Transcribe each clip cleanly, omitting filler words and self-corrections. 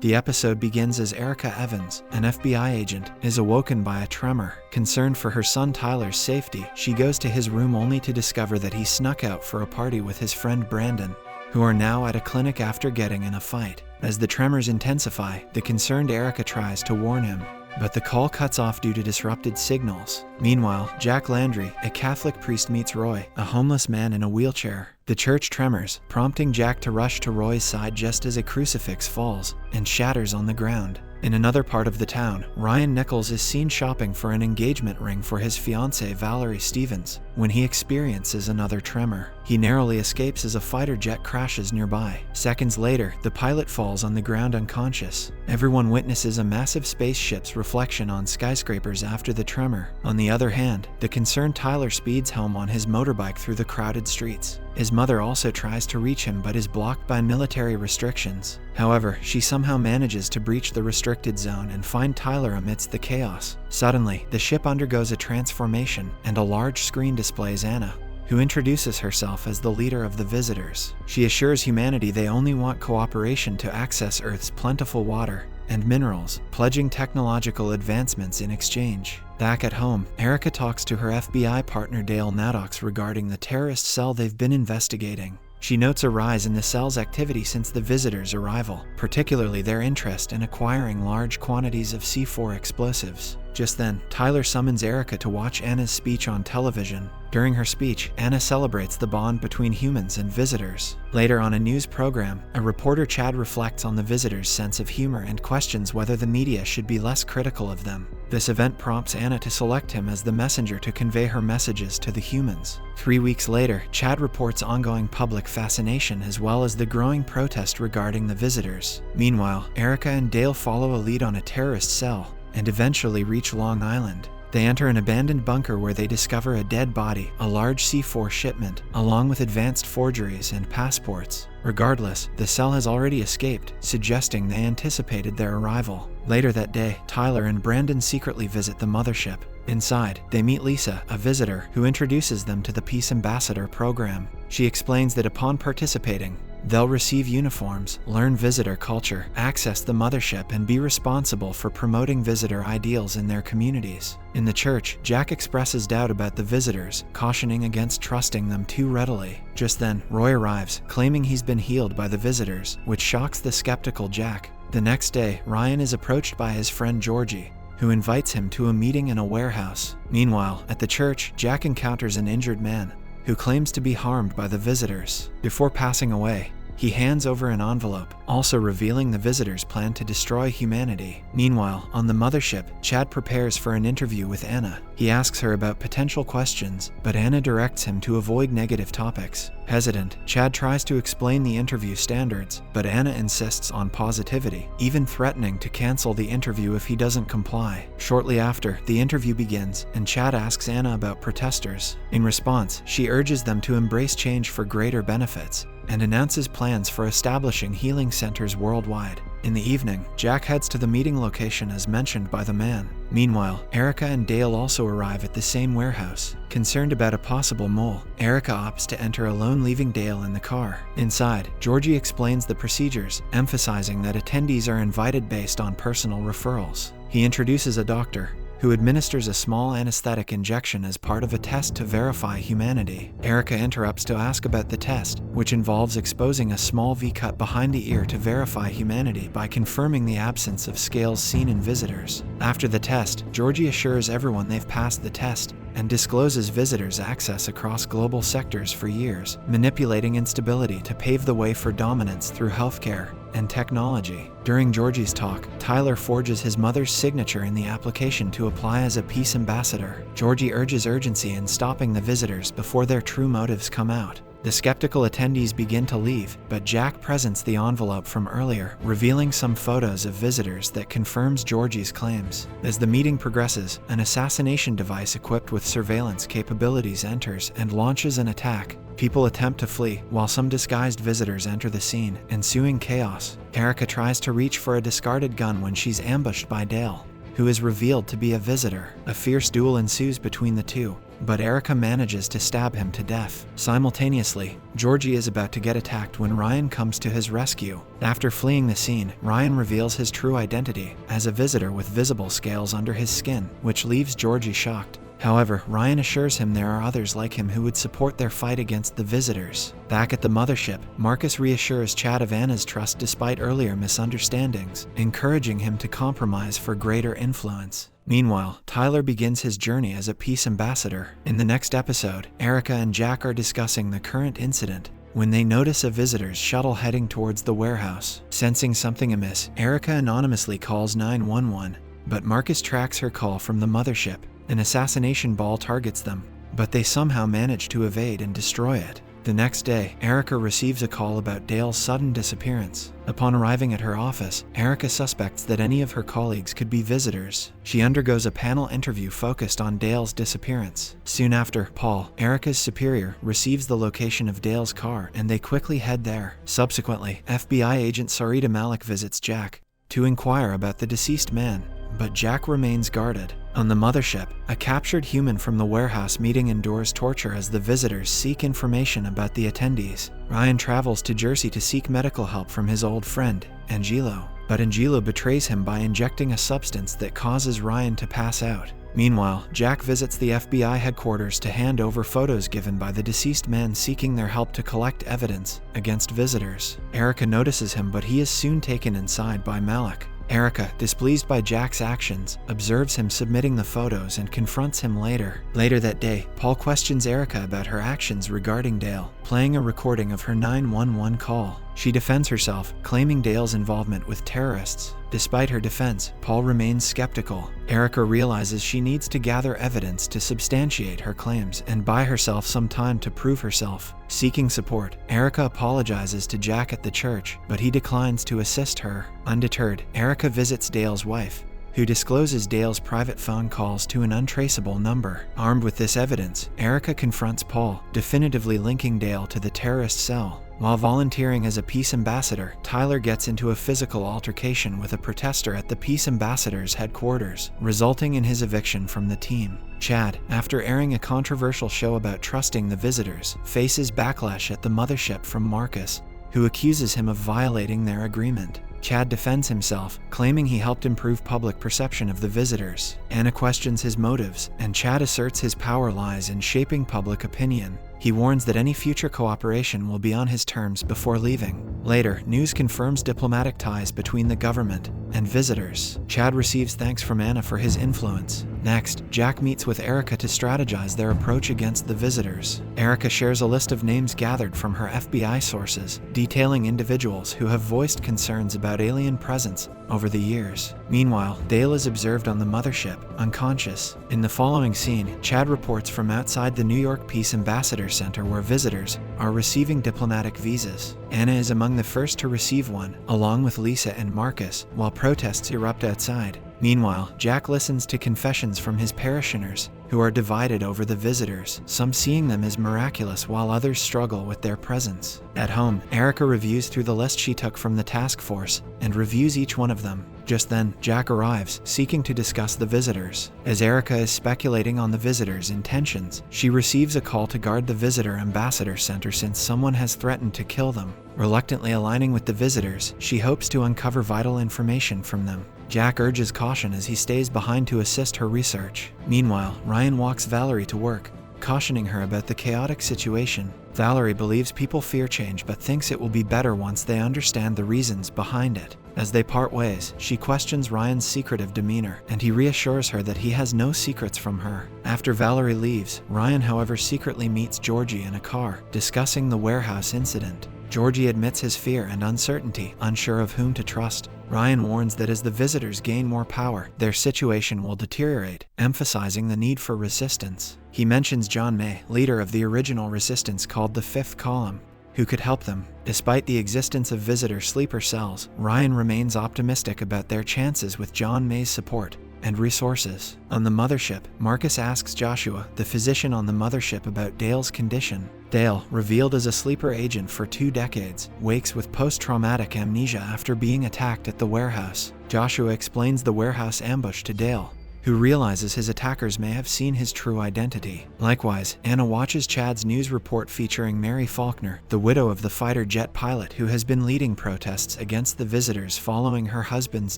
The episode begins as Erica Evans, an FBI agent, is awoken by a tremor. Concerned for her son Tyler's safety, she goes to his room only to discover that he snuck out for a party with his friend Brandon, who are now at a clinic after getting in a fight. As the tremors intensify, the concerned Erica tries to warn him, but the call cuts off due to disrupted signals. Meanwhile, Jack Landry, a Catholic priest, meets Roy, a homeless man in a wheelchair. The church tremors, prompting Jack to rush to Roy's side just as a crucifix falls and shatters on the ground. In another part of the town, Ryan Nichols is seen shopping for an engagement ring for his fiancée Valerie Stevens when he experiences another tremor. He narrowly escapes as a fighter jet crashes nearby. Seconds later, the pilot falls on the ground unconscious. Everyone witnesses a massive spaceship's reflection on skyscrapers after the tremor. On the other hand, the concerned Tyler speeds home on his motorbike through the crowded streets. His mother also tries to reach him but is blocked by military restrictions. However, she somehow manages to breach the restricted zone and find Tyler amidst the chaos. Suddenly, the ship undergoes a transformation, and a large screen displays Anna, who introduces herself as the leader of the visitors. She assures humanity they only want cooperation to access Earth's plentiful water and minerals, pledging technological advancements in exchange. Back at home, Erica talks to her FBI partner Dale Maddox regarding the terrorist cell they've been investigating. She notes a rise in the cell's activity since the visitors' arrival, particularly their interest in acquiring large quantities of C4 explosives. Just then, Tyler summons Erica to watch Anna's speech on television. During her speech, Anna celebrates the bond between humans and visitors. Later on a news program, a reporter Chad reflects on the visitors' sense of humor and questions whether the media should be less critical of them. This event prompts Anna to select him as the messenger to convey her messages to the humans. 3 weeks later, Chad reports ongoing public fascination as well as the growing protest regarding the visitors. Meanwhile, Erica and Dale follow a lead on a terrorist cell and eventually reach Long Island. They enter an abandoned bunker where they discover a dead body, a large C4 shipment, along with advanced forgeries and passports. Regardless, the cell has already escaped, suggesting they anticipated their arrival. Later that day, Tyler and Brandon secretly visit the mothership. Inside, they meet Lisa, a visitor, who introduces them to the Peace Ambassador program. She explains that upon participating, they'll receive uniforms, learn visitor culture, access the mothership, and be responsible for promoting visitor ideals in their communities. In the church, Jack expresses doubt about the visitors, cautioning against trusting them too readily. Just then, Roy arrives, claiming he's been healed by the visitors, which shocks the skeptical Jack. The next day, Ryan is approached by his friend Georgie, who invites him to a meeting in a warehouse. Meanwhile, at the church, Jack encounters an injured man who claims to be harmed by the visitors. Before passing away, he hands over an envelope, also revealing the visitors' plan to destroy humanity. Meanwhile, on the mothership, Chad prepares for an interview with Anna. He asks her about potential questions, but Anna directs him to avoid negative topics. Hesitant, Chad tries to explain the interview standards, but Anna insists on positivity, even threatening to cancel the interview if he doesn't comply. Shortly after, the interview begins, and Chad asks Anna about protesters. In response, she urges them to embrace change for greater benefits, and announces plans for establishing healing centers worldwide. In the evening, Jack heads to the meeting location as mentioned by the man. Meanwhile, Erica and Dale also arrive at the same warehouse. Concerned about a possible mole, Erica opts to enter alone, leaving Dale in the car. Inside, Georgie explains the procedures, emphasizing that attendees are invited based on personal referrals. He introduces a doctor, who administers a small anesthetic injection as part of a test to verify humanity. Erica interrupts to ask about the test, which involves exposing a small V-cut behind the ear to verify humanity by confirming the absence of scales seen in visitors. After the test, Georgie assures everyone they've passed the test and discloses visitors' access across global sectors for years, manipulating instability to pave the way for dominance through healthcare and technology. During Georgie's talk, Tyler forges his mother's signature in the application to apply as a peace ambassador. Georgie urges urgency in stopping the visitors before their true motives come out. The skeptical attendees begin to leave, but Jack presents the envelope from earlier, revealing some photos of visitors that confirms Georgie's claims. As the meeting progresses, an assassination device equipped with surveillance capabilities enters and launches an attack. People attempt to flee, while some disguised visitors enter the scene, ensuing chaos. Erica tries to reach for a discarded gun when she's ambushed by Dale, who is revealed to be a visitor. A fierce duel ensues between the two, but Erica manages to stab him to death. Simultaneously, Georgie is about to get attacked when Ryan comes to his rescue. After fleeing the scene, Ryan reveals his true identity as a visitor with visible scales under his skin, which leaves Georgie shocked. However, Ryan assures him there are others like him who would support their fight against the visitors. Back at the mothership, Marcus reassures Chad of Anna's trust despite earlier misunderstandings, encouraging him to compromise for greater influence. Meanwhile, Tyler begins his journey as a peace ambassador. In the next episode, Erica and Jack are discussing the current incident when they notice a visitor's shuttle heading towards the warehouse. Sensing something amiss, Erica anonymously calls 911, but Marcus tracks her call from the mothership. An assassination ball targets them, but they somehow manage to evade and destroy it. The next day, Erica receives a call about Dale's sudden disappearance. Upon arriving at her office, Erica suspects that any of her colleagues could be visitors. She undergoes a panel interview focused on Dale's disappearance. Soon after, Paul, Erica's superior, receives the location of Dale's car and they quickly head there. Subsequently, FBI agent Sarita Malik visits Jack to inquire about the deceased man, but Jack remains guarded. On the mothership, a captured human from the warehouse meeting endures torture as the visitors seek information about the attendees. Ryan travels to Jersey to seek medical help from his old friend, Angelo, but Angelo betrays him by injecting a substance that causes Ryan to pass out. Meanwhile, Jack visits the FBI headquarters to hand over photos given by the deceased man seeking their help to collect evidence against visitors. Erica notices him, but he is soon taken inside by Malik. Erica, displeased by Jack's actions, observes him submitting the photos and confronts him later. Later that day, Paul questions Erica about her actions regarding Dale, playing a recording of her 911 call. She defends herself, claiming Dale's involvement with terrorists. Despite her defense, Paul remains skeptical. Erica realizes she needs to gather evidence to substantiate her claims and buy herself some time to prove herself. Seeking support, Erica apologizes to Jack at the church, but he declines to assist her. Undeterred, Erica visits Dale's wife, who discloses Dale's private phone calls to an untraceable number. Armed with this evidence, Erica confronts Paul, definitively linking Dale to the terrorist cell. While volunteering as a peace ambassador, Tyler gets into a physical altercation with a protester at the peace ambassador's headquarters, resulting in his eviction from the team. Chad, after airing a controversial show about trusting the visitors, faces backlash at the mothership from Marcus, who accuses him of violating their agreement. Chad defends himself, claiming he helped improve public perception of the visitors. Anna questions his motives, and Chad asserts his power lies in shaping public opinion. He warns that any future cooperation will be on his terms before leaving. Later, news confirms diplomatic ties between the government and visitors. Chad receives thanks from Anna for his influence. Next, Jack meets with Erica to strategize their approach against the visitors. Erica shares a list of names gathered from her FBI sources, detailing individuals who have voiced concerns about alien presence over the years. Meanwhile, Dale is observed on the mothership, unconscious. In the following scene, Chad reports from outside the New York Peace Ambassador Center where visitors are receiving diplomatic visas. Anna is among the first to receive one, along with Lisa and Marcus, while protests erupt outside. Meanwhile, Jack listens to confessions from his parishioners, who are divided over the visitors, some seeing them as miraculous while others struggle with their presence. At home, Erica reviews through the list she took from the task force and reviews each one of them. Just then, Jack arrives, seeking to discuss the visitors. As Erica is speculating on the visitors' intentions, she receives a call to guard the Visitor Ambassador Center since someone has threatened to kill them. Reluctantly aligning with the visitors, she hopes to uncover vital information from them. Jack urges caution as he stays behind to assist her research. Meanwhile, Ryan walks Valerie to work, cautioning her about the chaotic situation. Valerie believes people fear change but thinks it will be better once they understand the reasons behind it. As they part ways, she questions Ryan's secretive demeanor, and he reassures her that he has no secrets from her. After Valerie leaves, Ryan, however, secretly meets Georgie in a car, discussing the warehouse incident. Georgie admits his fear and uncertainty, unsure of whom to trust. Ryan warns that as the visitors gain more power, their situation will deteriorate, emphasizing the need for resistance. He mentions John May, leader of the original resistance called the Fifth Column, who could help them. Despite the existence of visitor sleeper cells, Ryan remains optimistic about their chances with John May's support and resources. On the mothership, Marcus asks Joshua, the physician on the mothership, about Dale's condition. Dale, revealed as a sleeper agent for 2 decades, wakes with post-traumatic amnesia after being attacked at the warehouse. Joshua explains the warehouse ambush to Dale, who realizes his attackers may have seen his true identity. Likewise, Anna watches Chad's news report featuring Mary Faulkner, the widow of the fighter jet pilot who has been leading protests against the visitors following her husband's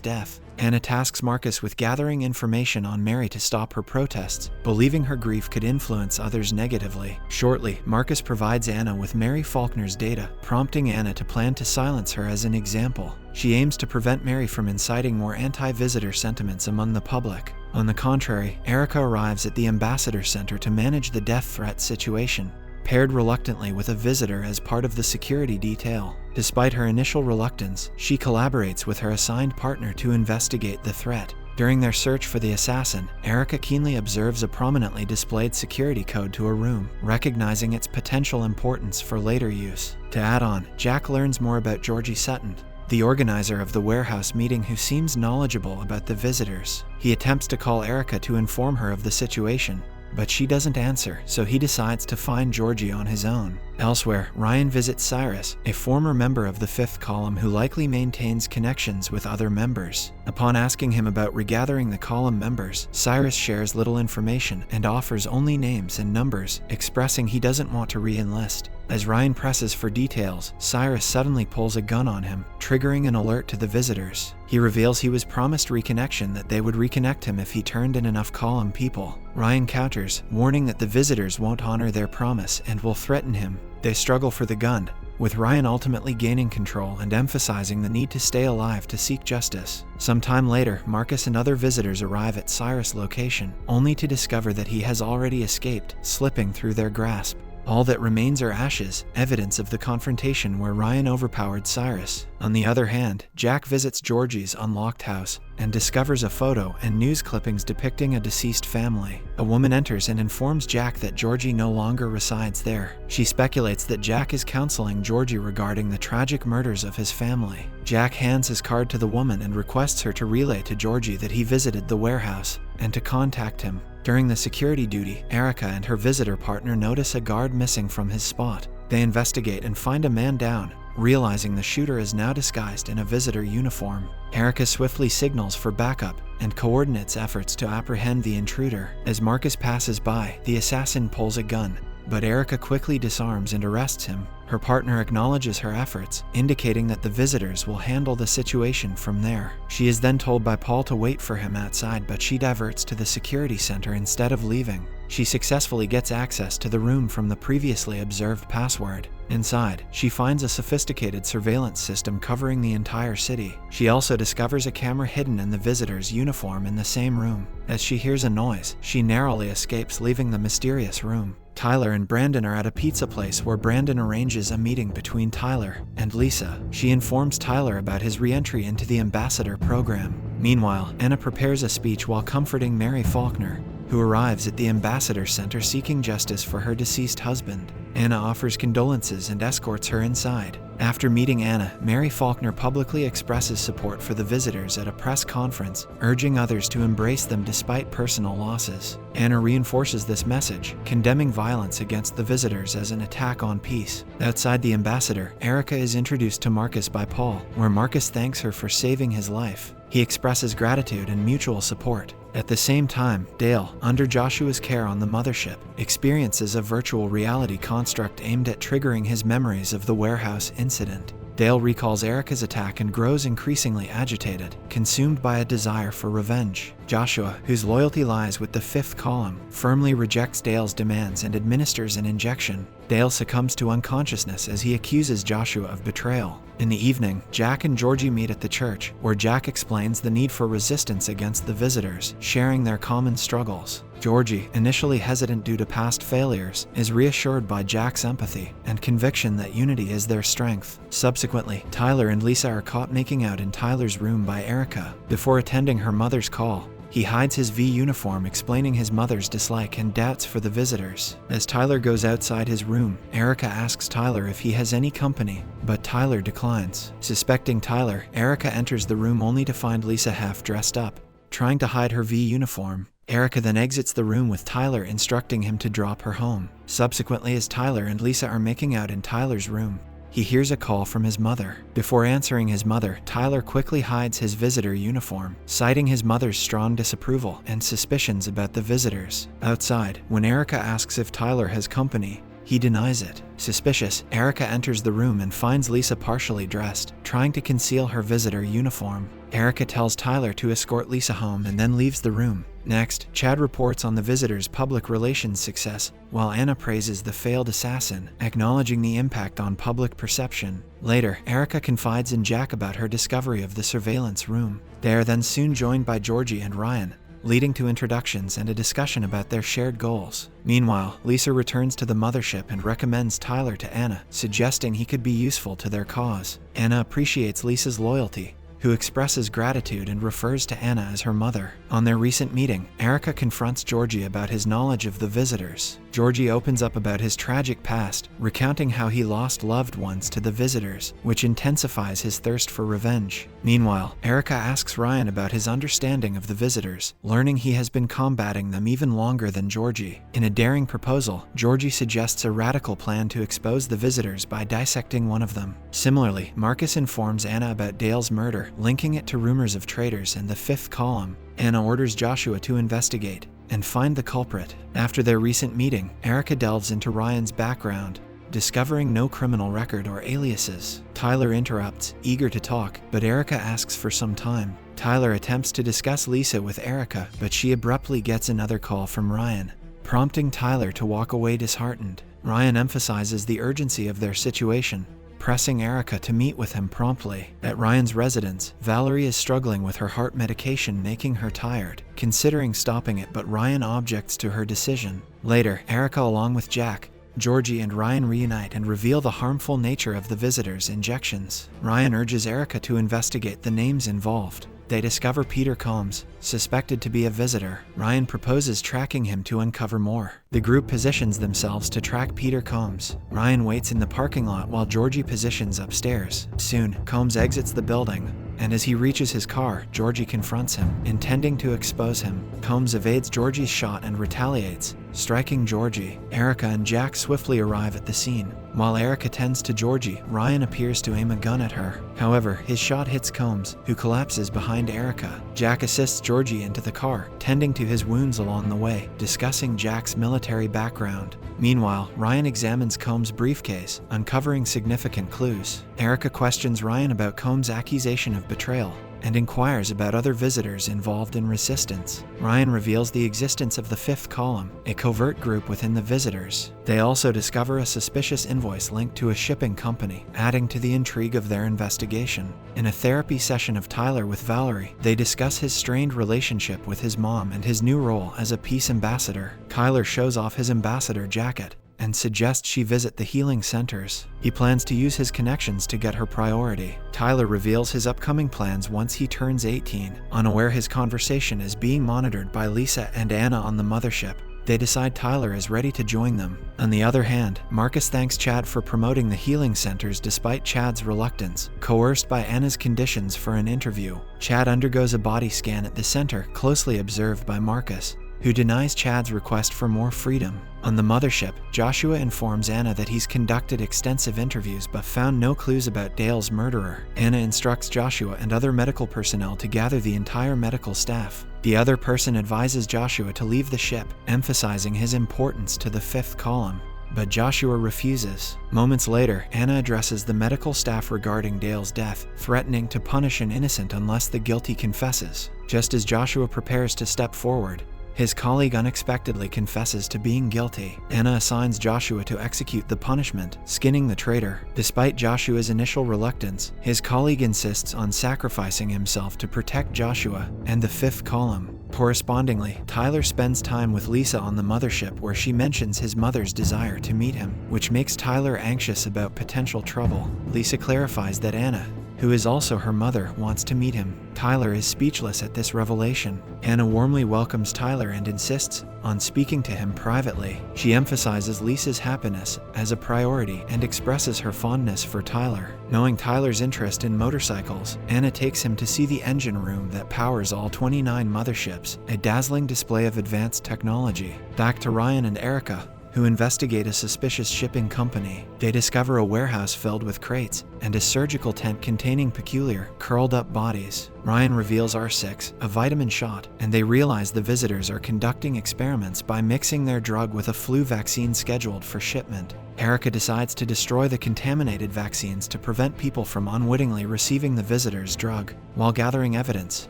death. Anna tasks Marcus with gathering information on Mary to stop her protests, believing her grief could influence others negatively. Shortly, Marcus provides Anna with Mary Faulkner's data, prompting Anna to plan to silence her as an example. She aims to prevent Mary from inciting more anti-visitor sentiments among the public. On the contrary, Erica arrives at the Ambassador Center to manage the death threat situation, paired reluctantly with a visitor as part of the security detail. Despite her initial reluctance, she collaborates with her assigned partner to investigate the threat. During their search for the assassin, Erica keenly observes a prominently displayed security code to a room, recognizing its potential importance for later use. To add on, Jack learns more about Georgie Sutton, the organizer of the warehouse meeting, who seems knowledgeable about the visitors. He attempts to call Erica to inform her of the situation, but she doesn't answer, so he decides to find Georgie on his own. Elsewhere, Ryan visits Cyrus, a former member of the Fifth Column who likely maintains connections with other members. Upon asking him about regathering the column members, Cyrus shares little information and offers only names and numbers, expressing he doesn't want to re-enlist. As Ryan presses for details, Cyrus suddenly pulls a gun on him, triggering an alert to the visitors. He reveals he was promised reconnection, that they would reconnect him if he turned in enough column people. Ryan counters, warning that the visitors won't honor their promise and will threaten him. They struggle for the gun, with Ryan ultimately gaining control and emphasizing the need to stay alive to seek justice. Some time later, Marcus and other visitors arrive at Cyrus' location, only to discover that he has already escaped, slipping through their grasp. All that remains are ashes, evidence of the confrontation where Ryan overpowered Cyrus. On the other hand, Jack visits Georgie's unlocked house and discovers a photo and news clippings depicting a deceased family. A woman enters and informs Jack that Georgie no longer resides there. She speculates that Jack is counseling Georgie regarding the tragic murders of his family. Jack hands his card to the woman and requests her to relay to Georgie that he visited the warehouse and to contact him. During the security duty, Erica and her visitor partner notice a guard missing from his spot. They investigate and find a man down, realizing the shooter is now disguised in a visitor uniform. Erica swiftly signals for backup and coordinates efforts to apprehend the intruder. As Marcus passes by, the assassin pulls a gun, but Erica quickly disarms and arrests him. Her partner acknowledges her efforts, indicating that the visitors will handle the situation from there. She is then told by Paul to wait for him outside, but she diverts to the security center instead of leaving. She successfully gets access to the room from the previously observed password. Inside, she finds a sophisticated surveillance system covering the entire city. She also discovers a camera hidden in the visitor's uniform in the same room. As she hears a noise, she narrowly escapes, leaving the mysterious room. Tyler and Brandon are at a pizza place where Brandon arranges a meeting between Tyler and Lisa. She informs Tyler about his re-entry into the ambassador program. Meanwhile, Anna prepares a speech while comforting Mary Faulkner, who arrives at the Ambassador Center seeking justice for her deceased husband. Anna offers condolences and escorts her inside. After meeting Anna, Mary Faulkner publicly expresses support for the visitors at a press conference, urging others to embrace them despite personal losses. Anna reinforces this message, condemning violence against the visitors as an attack on peace. Outside the ambassador, Erica is introduced to Marcus by Paul, where Marcus thanks her for saving his life. He expresses gratitude and mutual support. At the same time, Dale, under Joshua's care on the mothership, experiences a virtual reality construct aimed at triggering his memories of the warehouse incident. Dale recalls Erica's attack and grows increasingly agitated, consumed by a desire for revenge. Joshua, whose loyalty lies with the Fifth Column, firmly rejects Dale's demands and administers an injection. Dale succumbs to unconsciousness as he accuses Joshua of betrayal. In the evening, Jack and Georgie meet at the church, where Jack explains the need for resistance against the visitors, sharing their common struggles. Georgie, initially hesitant due to past failures, is reassured by Jack's empathy and conviction that unity is their strength. Subsequently, Tyler and Lisa are caught making out in Tyler's room by Erica. Before attending her mother's call, he hides his V uniform, explaining his mother's dislike and doubts for the visitors. As Tyler goes outside his room, Erica asks Tyler if he has any company, but Tyler declines. Suspecting Tyler, Erica enters the room only to find Lisa half dressed up, trying to hide her V uniform. Erica then exits the room with Tyler instructing him to drop her home. Subsequently, as Tyler and Lisa are making out in Tyler's room, he hears a call from his mother. Before answering his mother, Tyler quickly hides his visitor uniform, citing his mother's strong disapproval and suspicions about the visitors. Outside, when Erica asks if Tyler has company, he denies it. Suspicious, Erica enters the room and finds Lisa partially dressed, trying to conceal her visitor uniform. Erica tells Tyler to escort Lisa home and then leaves the room. Next, Chad reports on the visitor's public relations success, while Anna praises the failed assassin, acknowledging the impact on public perception. Later, Erica confides in Jack about her discovery of the surveillance room. They are then soon joined by Georgie and Ryan, leading to introductions and a discussion about their shared goals. Meanwhile, Lisa returns to the mothership and recommends Tyler to Anna, suggesting he could be useful to their cause. Anna appreciates Lisa's loyalty, who expresses gratitude and refers to Anna as her mother. On their recent meeting, Erica confronts Georgie about his knowledge of the visitors. Georgie opens up about his tragic past, recounting how he lost loved ones to the visitors, which intensifies his thirst for revenge. Meanwhile, Erica asks Ryan about his understanding of the visitors, learning he has been combating them even longer than Georgie. In a daring proposal, Georgie suggests a radical plan to expose the visitors by dissecting one of them. Similarly, Marcus informs Anna about Dale's murder, linking it to rumors of traitors and the fifth column. Anna orders Joshua to investigate and find the culprit. After their recent meeting, Erica delves into Ryan's background, discovering no criminal record or aliases. Tyler interrupts, eager to talk, but Erica asks for some time. Tyler attempts to discuss Lisa with Erica, but she abruptly gets another call from Ryan, prompting Tyler to walk away disheartened. Ryan emphasizes the urgency of their situation, pressing Erica to meet with him promptly. At Ryan's residence, Valerie is struggling with her heart medication, making her tired, considering stopping it, but Ryan objects to her decision. Later, Erica, along with Jack, Georgie and Ryan, reunite and reveal the harmful nature of the visitors' injections. Ryan urges Erica to investigate the names involved. They discover Peter Combs, suspected to be a visitor. Ryan proposes tracking him to uncover more. The group positions themselves to track Peter Combs. Ryan waits in the parking lot while Georgie positions upstairs. Soon, Combs exits the building, and as he reaches his car, Georgie confronts him, intending to expose him. Combs evades Georgie's shot and retaliates, striking Georgie. Erica and Jack swiftly arrive at the scene. While Erica tends to Georgie, Ryan appears to aim a gun at her. However, his shot hits Combs, who collapses behind Erica. Jack assists Georgie into the car, tending to his wounds along the way, discussing Jack's military background. Meanwhile, Ryan examines Combs' briefcase, uncovering significant clues. Erica questions Ryan about Combs' accusation of betrayal and inquires about other visitors involved in resistance. Ryan reveals the existence of the fifth column, a covert group within the visitors. They also discover a suspicious invoice linked to a shipping company, adding to the intrigue of their investigation. In a therapy session of Tyler with Valerie, they discuss his strained relationship with his mom and his new role as a peace ambassador. Tyler shows off his ambassador jacket and suggests she visit the healing centers. He plans to use his connections to get her priority. Tyler reveals his upcoming plans once he turns 18. Unaware his conversation is being monitored by Lisa and Anna on the mothership, they decide Tyler is ready to join them. On the other hand, Marcus thanks Chad for promoting the healing centers despite Chad's reluctance. Coerced by Anna's conditions for an interview, Chad undergoes a body scan at the center, closely observed by Marcus, who denies Chad's request for more freedom. On the mothership, Joshua informs Anna that he's conducted extensive interviews but found no clues about Dale's murderer. Anna instructs Joshua and other medical personnel to gather the entire medical staff. The other person advises Joshua to leave the ship, emphasizing his importance to the fifth column, but Joshua refuses. Moments later, Anna addresses the medical staff regarding Dale's death, threatening to punish an innocent unless the guilty confesses. Just as Joshua prepares to step forward, his colleague unexpectedly confesses to being guilty. Anna assigns Joshua to execute the punishment, skinning the traitor. Despite Joshua's initial reluctance, his colleague insists on sacrificing himself to protect Joshua and the fifth column. Correspondingly, Tyler spends time with Lisa on the mothership, where she mentions his mother's desire to meet him, which makes Tyler anxious about potential trouble. Lisa clarifies that Anna, who is also her mother, wants to meet him. Tyler is speechless at this revelation. Anna warmly welcomes Tyler and insists on speaking to him privately. She emphasizes Lisa's happiness as a priority and expresses her fondness for Tyler. Knowing Tyler's interest in motorcycles, Anna takes him to see the engine room that powers all 29 motherships, a dazzling display of advanced technology. Back to Ryan and Erica, who investigate a suspicious shipping company. They discover a warehouse filled with crates and a surgical tent containing peculiar, curled-up bodies. Ryan reveals R6, a vitamin shot, and they realize the visitors are conducting experiments by mixing their drug with a flu vaccine scheduled for shipment. Erica decides to destroy the contaminated vaccines to prevent people from unwittingly receiving the visitors' drug. While gathering evidence,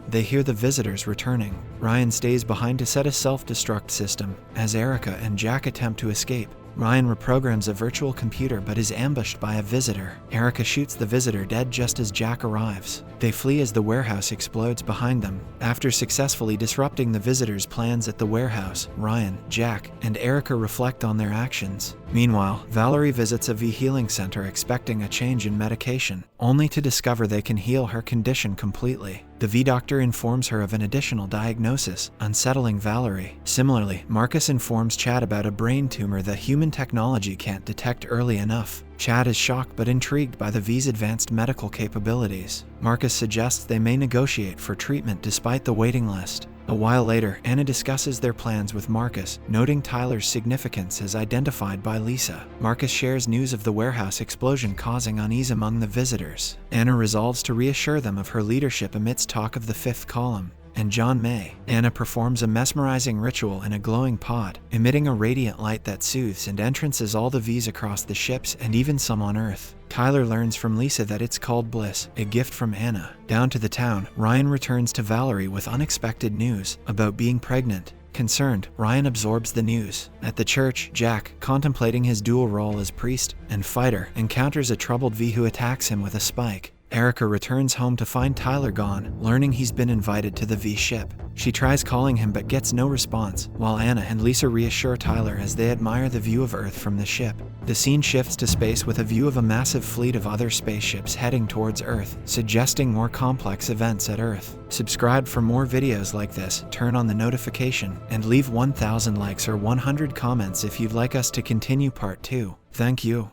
they hear the visitors returning. Ryan stays behind to set a self-destruct system. As Erica and Jack attempt to escape, Ryan reprograms a virtual computer but is ambushed by a visitor. Erica shoots the visitor dead just as Jack arrives. They flee as the warehouse explodes behind them. After successfully disrupting the visitors' plans at the warehouse, Ryan, Jack, and Erica reflect on their actions. Meanwhile, Valerie visits a V healing center expecting a change in medication, only to discover they can heal her condition completely. The V doctor informs her of an additional diagnosis, unsettling Valerie. Similarly, Marcus informs Chad about a brain tumor that human technology can't detect early enough. Chad is shocked but intrigued by the V's advanced medical capabilities. Marcus suggests they may negotiate for treatment despite the waiting list. A while later, Anna discusses their plans with Marcus, noting Tyler's significance as identified by Lisa. Marcus shares news of the warehouse explosion causing unease among the visitors. Anna resolves to reassure them of her leadership amidst talk of the fifth column. And John May. Anna performs a mesmerizing ritual in a glowing pod, emitting a radiant light that soothes and entrances all the V's across the ships and even some on Earth. Tyler learns from Lisa that it's called Bliss, a gift from Anna. Down to the town, Ryan returns to Valerie with unexpected news about being pregnant. Concerned, Ryan absorbs the news. At the church, Jack, contemplating his dual role as priest and fighter, encounters a troubled V who attacks him with a spike. Erica returns home to find Tyler gone, learning he's been invited to the V ship. She tries calling him but gets no response, while Anna and Lisa reassure Tyler as they admire the view of Earth from the ship. The scene shifts to space with a view of a massive fleet of other spaceships heading towards Earth, suggesting more complex events at Earth. Subscribe for more videos like this, turn on the notification, and leave 1,000 likes or 100 comments if you'd like us to continue part 2. Thank you.